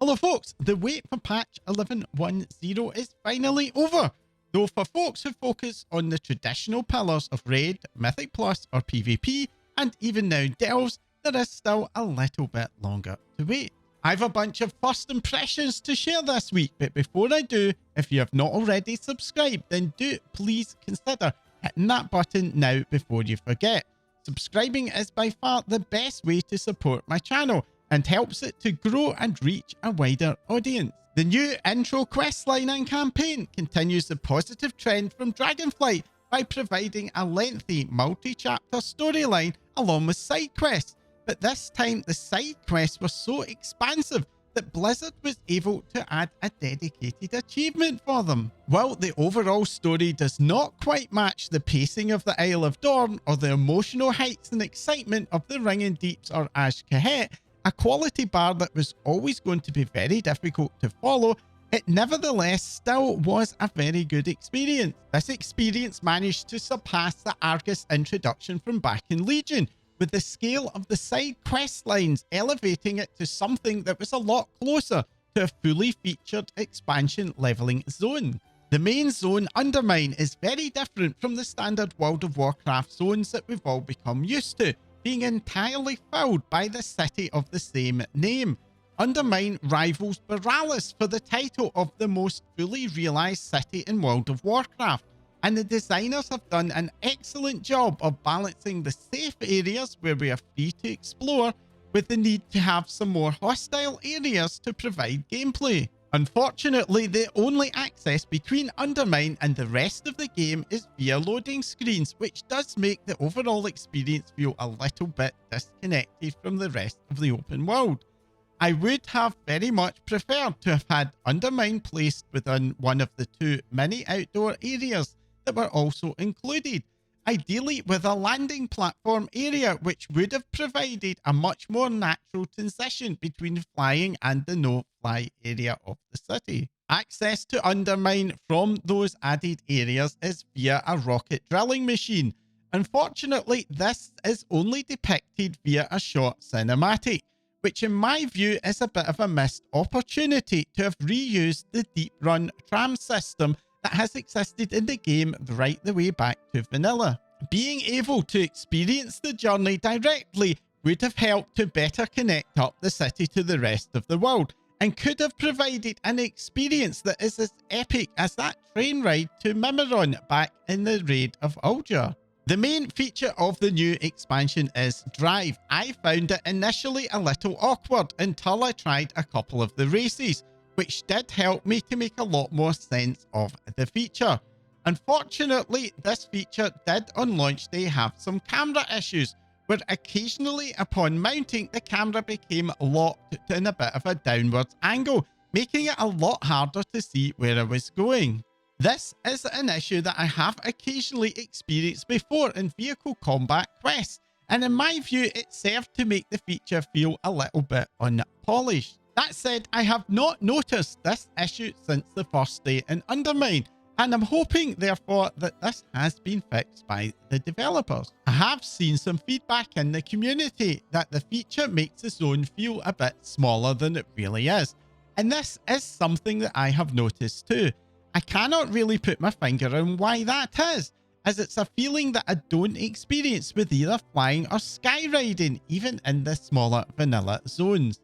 Hello folks, the wait for patch 11.10 is finally over, though for folks who focus on the traditional pillars of Raid, Mythic Plus or PvP, and even now Delves, there is still a little bit longer to wait. I have a bunch of first impressions to share this week, but before I do, if you have not already subscribed, then do please consider hitting that button now before you forget. Subscribing is by far the best way to support my channel, and helps it to grow and reach a wider audience. The new intro questline and campaign continues the positive trend from Dragonflight by providing a lengthy multi-chapter storyline along with side quests, but this time the side quests were so expansive that Blizzard was able to add a dedicated achievement for them. While the overall story does not quite match the pacing of the Isle of Dorn or the emotional heights and excitement of the Ringing Deeps or Ash-Kahet, a quality bar that was always going to be very difficult to follow, it nevertheless still was a very good experience. This experience managed to surpass the Argus introduction from back in Legion, with the scale of the side quest lines elevating it to something that was a lot closer to a fully featured expansion leveling zone. The main zone, Undermine, is very different from the standard World of Warcraft zones that we've all become used to, being entirely filled by the city of the same name. Undermine rivals Borealis for the title of the most fully realised city in World of Warcraft, and the designers have done an excellent job of balancing the safe areas where we are free to explore with the need to have some more hostile areas to provide gameplay. Unfortunately, the only access between Undermine and the rest of the game is via loading screens, which does make the overall experience feel a little bit disconnected from the rest of the open world. I would have very much preferred to have had Undermine placed within one of the two mini outdoor areas that were also included, ideally with a landing platform area which would have provided a much more natural transition between flying and the no-fly area of the city. Access to Undermine from those added areas is via a rocket drilling machine. Unfortunately, this is only depicted via a short cinematic, which in my view is a bit of a missed opportunity to have reused the deep run tram system that has existed in the game right the way back to vanilla. Being able to experience the journey directly would have helped to better connect up the city to the rest of the world, and could have provided an experience that is as epic as that train ride to Mimiron back in the Raid of Ulja. The main feature of the new expansion is D.R.I.V.E. I found it initially a little awkward until I tried a couple of the races, which did help me to make a lot more sense of the feature. Unfortunately, this feature did on launch day have some camera issues, where occasionally upon mounting the camera became locked in a bit of a downwards angle, making it a lot harder to see where I was going. This is an issue that I have occasionally experienced before in vehicle combat quests, and in my view it served to make the feature feel a little bit unpolished. That said, I have not noticed this issue since the first day in Undermine, and I'm hoping therefore that this has been fixed by the developers. I have seen some feedback in the community that the feature makes the zone feel a bit smaller than it really is, and this is something that I have noticed too. I cannot really put my finger on why that is, as it's a feeling that I don't experience with either flying or skyriding, even in the smaller vanilla zones.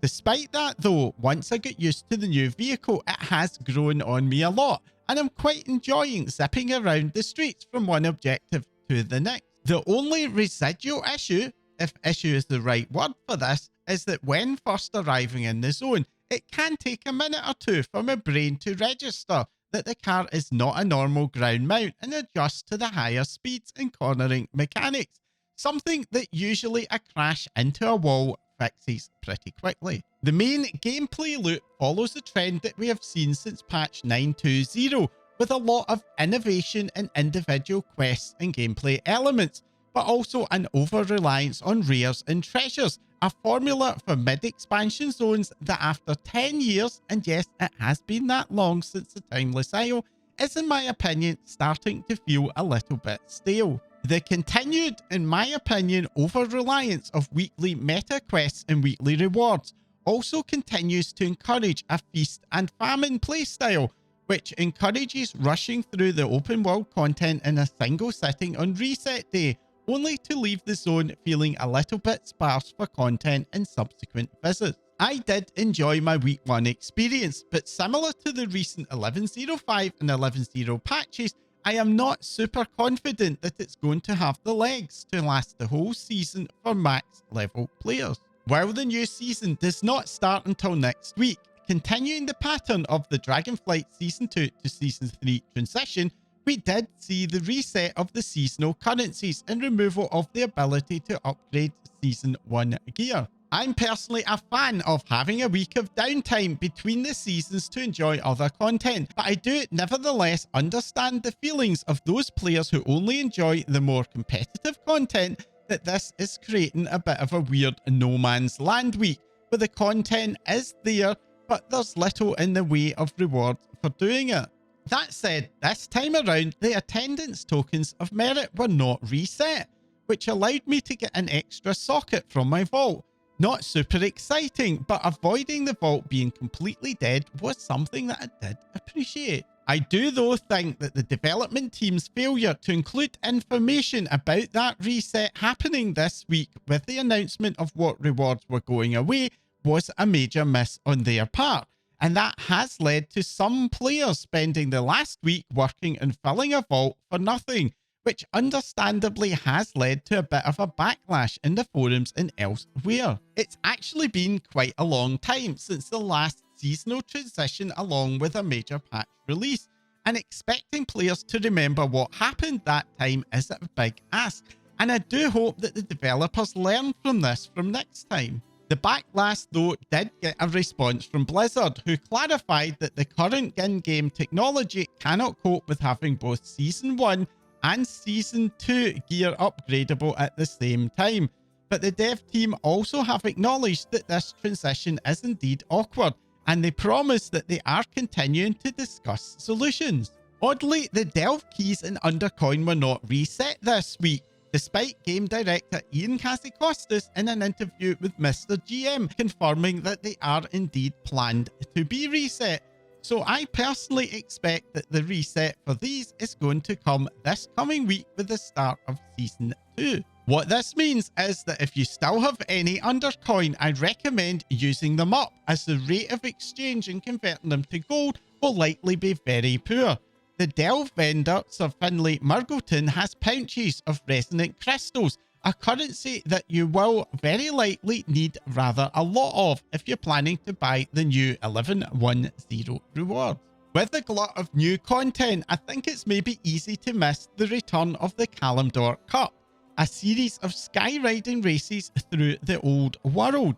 Despite that though, once I get used to the new vehicle, it has grown on me a lot, and I'm quite enjoying zipping around the streets from one objective to the next. The only residual issue, if issue is the right word for this, is that when first arriving in the zone, it can take a minute or two for my brain to register that the car is not a normal ground mount and adjust to the higher speeds and cornering mechanics, something that usually a crash into a wall fixes pretty quickly. The main gameplay loop follows the trend that we have seen since patch 9.20, with a lot of innovation in individual quests and gameplay elements, but also an over-reliance on rares and treasures, a formula for mid-expansion zones that after 10 years, and yes, it has been that long since the Timeless Isle, is in my opinion starting to feel a little bit stale. The continued, in my opinion, over-reliance of weekly meta quests and weekly rewards also continues to encourage a feast and famine playstyle, which encourages rushing through the open world content in a single sitting on reset day, only to leave the zone feeling a little bit sparse for content in subsequent visits. I did enjoy my week 1 experience, but similar to the recent 11.05 and 11.0 patches, I am not super confident that it's going to have the legs to last the whole season for max level players. While the new season does not start until next week, continuing the pattern of the Dragonflight Season 2 to Season 3 transition, we did see the reset of the seasonal currencies and removal of the ability to upgrade Season 1 gear. I'm personally a fan of having a week of downtime between the seasons to enjoy other content, but I do nevertheless understand the feelings of those players who only enjoy the more competitive content, that this is creating a bit of a weird no man's land week, where the content is there, but there's little in the way of rewards for doing it. That said, this time around, the attendance tokens of merit were not reset, which allowed me to get an extra socket from my vault. Not super exciting, but avoiding the vault being completely dead was something that I did appreciate. I do though think that the development team's failure to include information about that reset happening this week with the announcement of what rewards were going away was a major miss on their part, and that has led to some players spending the last week working and filling a vault for nothing, which understandably has led to a bit of a backlash in the forums and elsewhere. It's actually been quite a long time since the last seasonal transition along with a major patch release, and expecting players to remember what happened that time is a big ask, and I do hope that the developers learn from this from next time. The backlash though did get a response from Blizzard, who clarified that the current in-game technology cannot cope with having both Season 1 and Season 2 gear upgradable at the same time, but the dev team also have acknowledged that this transition is indeed awkward, and they promise that they are continuing to discuss solutions. Oddly, the delve keys in Undercoin were not reset this week, despite game director Ian Kazakostas in an interview with Mr. GM confirming that they are indeed planned to be reset. So I personally expect that the reset for these is going to come this coming week with the start of Season 2. What this means is that if you still have any Undercoin, I recommend using them up, as the rate of exchange and converting them to gold will likely be very poor. The delve vendor, Sir Finlay Murgleton, has pouches of resonant crystals, a currency that you will very likely need rather a lot of if you're planning to buy the new 11.10 rewards. With the glut of new content, I think it's maybe easy to miss the return of the Kalimdor Cup, a series of skyriding races through the old world.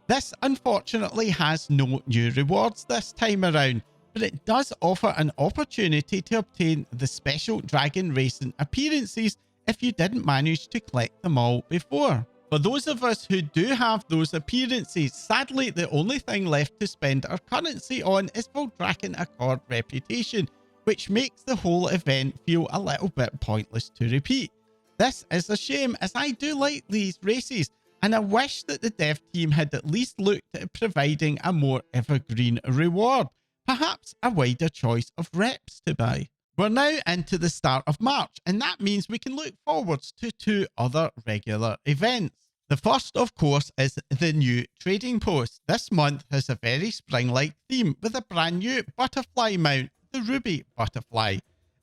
This unfortunately has no new rewards this time around, but it does offer an opportunity to obtain the special dragon racing appearances if you didn't manage to collect them all before. For those of us who do have those appearances, sadly the only thing left to spend our currency on is Voldraken Accord Reputation, which makes the whole event feel a little bit pointless to repeat. This is a shame, as I do like these races, and I wish that the dev team had at least looked at providing a more evergreen reward, perhaps a wider choice of reps to buy. We're now into the start of March, and that means we can look forwards to 2 other regular events. The first, of course, is the new trading post. This month has a very spring-like theme with a brand new butterfly mount, the Ruby Butterfly.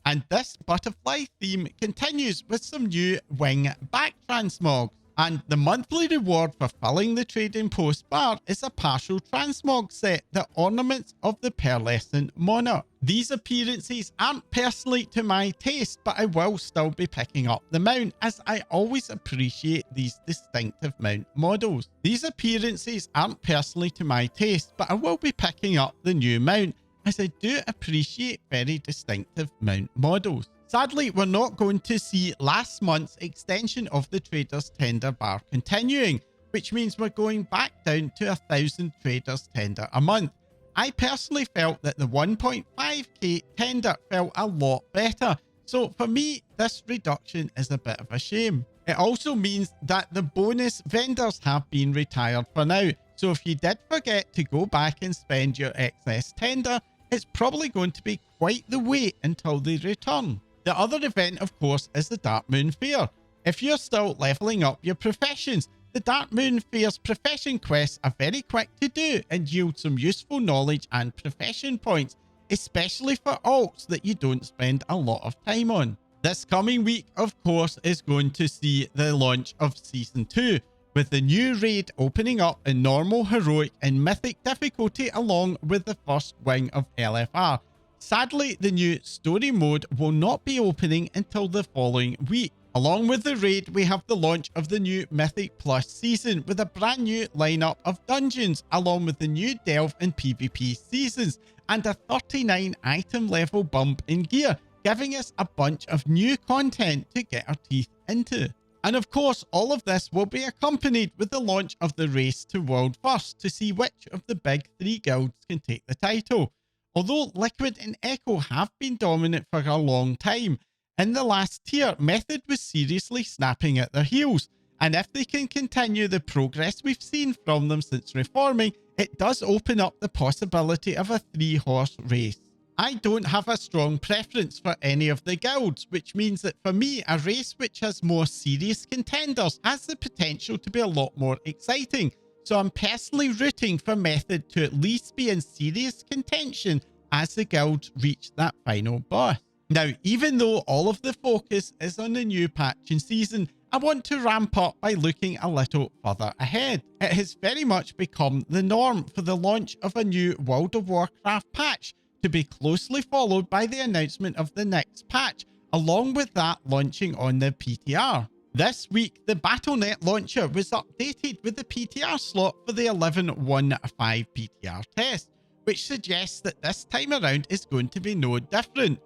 And this butterfly theme continues with some new wing back transmogs. And the monthly reward for filling the trading post bar is a partial transmog set that ornaments of the pearlescent monarch. These appearances aren't personally to my taste, but I will still be picking up the mount, as I always appreciate these distinctive mount models. These appearances aren't personally to my taste, but I will be picking up the new mount, as I do appreciate very distinctive mount models. Sadly, we're not going to see last month's extension of the Traders Tender bar continuing, which means we're going back down to 1,000 Traders Tender a month. I personally felt that the 1.5k tender felt a lot better, so for me, this reduction is a bit of a shame. It also means that the bonus vendors have been retired for now, So if you did forget to go back and spend your excess tender, it's probably going to be quite the wait until they return. The other event, of course, is the Darkmoon Faire. If you're still leveling up your professions, the Darkmoon Faire's profession quests are very quick to do and yield some useful knowledge and profession points, especially for alts that you don't spend a lot of time on. This coming week, of course, is going to see the launch of Season 2, with the new raid opening up in normal, heroic and mythic difficulty along with the first wing of LFR. Sadly, the new story mode will not be opening until the following week. Along with the raid, we have the launch of the new Mythic Plus season with a brand new lineup of dungeons, along with the new Delve and PvP seasons, and a 39 item level bump in gear, giving us a bunch of new content to get our teeth into. And of course, all of this will be accompanied with the launch of the race to World First to see which of the big 3 guilds can take the title. Although Liquid and Echo have been dominant for a long time, in the last tier, Method was seriously snapping at their heels, and if they can continue the progress we've seen from them since reforming, it does open up the possibility of a 3-horse race. I don't have a strong preference for any of the guilds, which means that for me, a race which has more serious contenders has the potential to be a lot more exciting. So I'm personally rooting for Method to at least be in serious contention as the guilds reach that final boss. Now, even though all of the focus is on the new patch and season, I want to ramp up by looking a little further ahead. It has very much become the norm for the launch of a new World of Warcraft patch to be closely followed by the announcement of the next patch, along with that launching on the PTR. This week, the Battle.net launcher was updated with the PTR slot for the 11.1.5 PTR test, which suggests that this time around is going to be no different.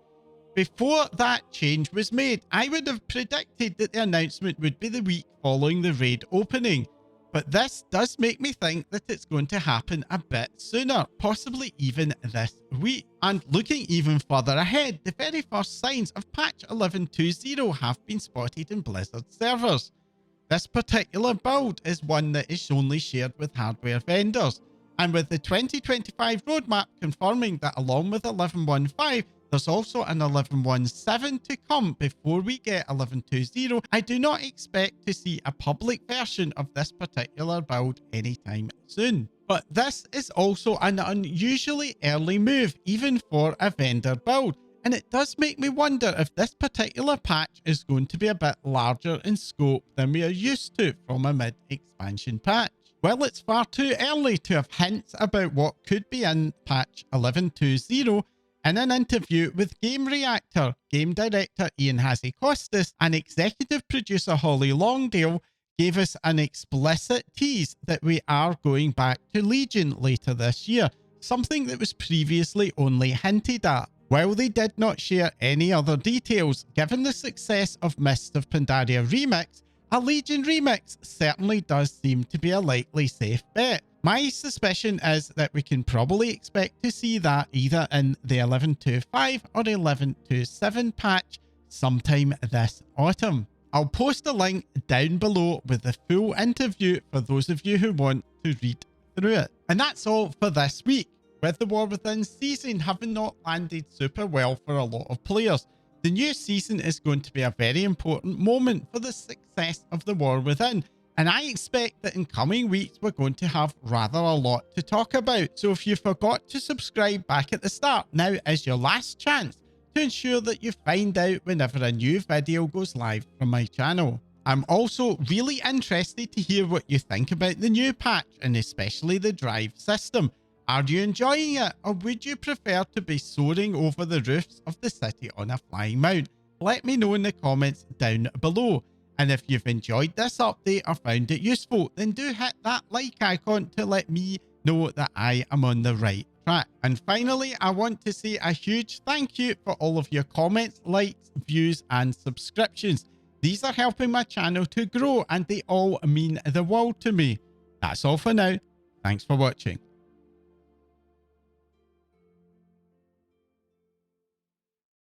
Before that change was made, I would have predicted that the announcement would be the week following the raid opening. But this does make me think that it's going to happen a bit sooner, possibly even this week. And looking even further ahead, the very first signs of patch 11.2.0 have been spotted in Blizzard servers. This particular build is one that is only shared with hardware vendors. And with the 2025 roadmap confirming that along with 11.1.5, there's also an 11.1.7 to come before we get 11.2.0. I do not expect to see a public version of this particular build anytime soon. But this is also an unusually early move, even for a vendor build. And it does make me wonder if this particular patch is going to be a bit larger in scope than we are used to from a mid-expansion patch. Well, it's far too early to have hints about what could be in patch 11.2.0. In an interview with Game Reactor, game director Ian Hazy-Costas and executive producer Holly Longdale gave us an explicit tease that we are going back to Legion later this year, something that was previously only hinted at. While they did not share any other details, given the success of Mists of Pandaria Remix, a Legion remix certainly does seem to be a likely safe bet. My suspicion is that we can probably expect to see that either in the 11.2.5 or 11.2.7 patch sometime this autumn. I'll post a link down below with the full interview for those of you who want to read through it. And that's all for this week. With the War Within season having not landed super well for a lot of players, the new season is going to be a very important moment for the success of the War Within. And I expect that in coming weeks, we're going to have rather a lot to talk about. So if you forgot to subscribe back at the start, now is your last chance to ensure that you find out whenever a new video goes live from my channel. I'm also really interested to hear what you think about the new patch and especially the D.R.I.V.E system. Are you enjoying it, or would you prefer to be soaring over the roofs of the city on a flying mount? Let me know in the comments down below. And if you've enjoyed this update or found it useful, then do hit that like icon to let me know that I am on the right track. And finally, I want to say a huge thank you for all of your comments, likes, views, and subscriptions. These are helping my channel to grow, and they all mean the world to me. That's all for now. Thanks for watching.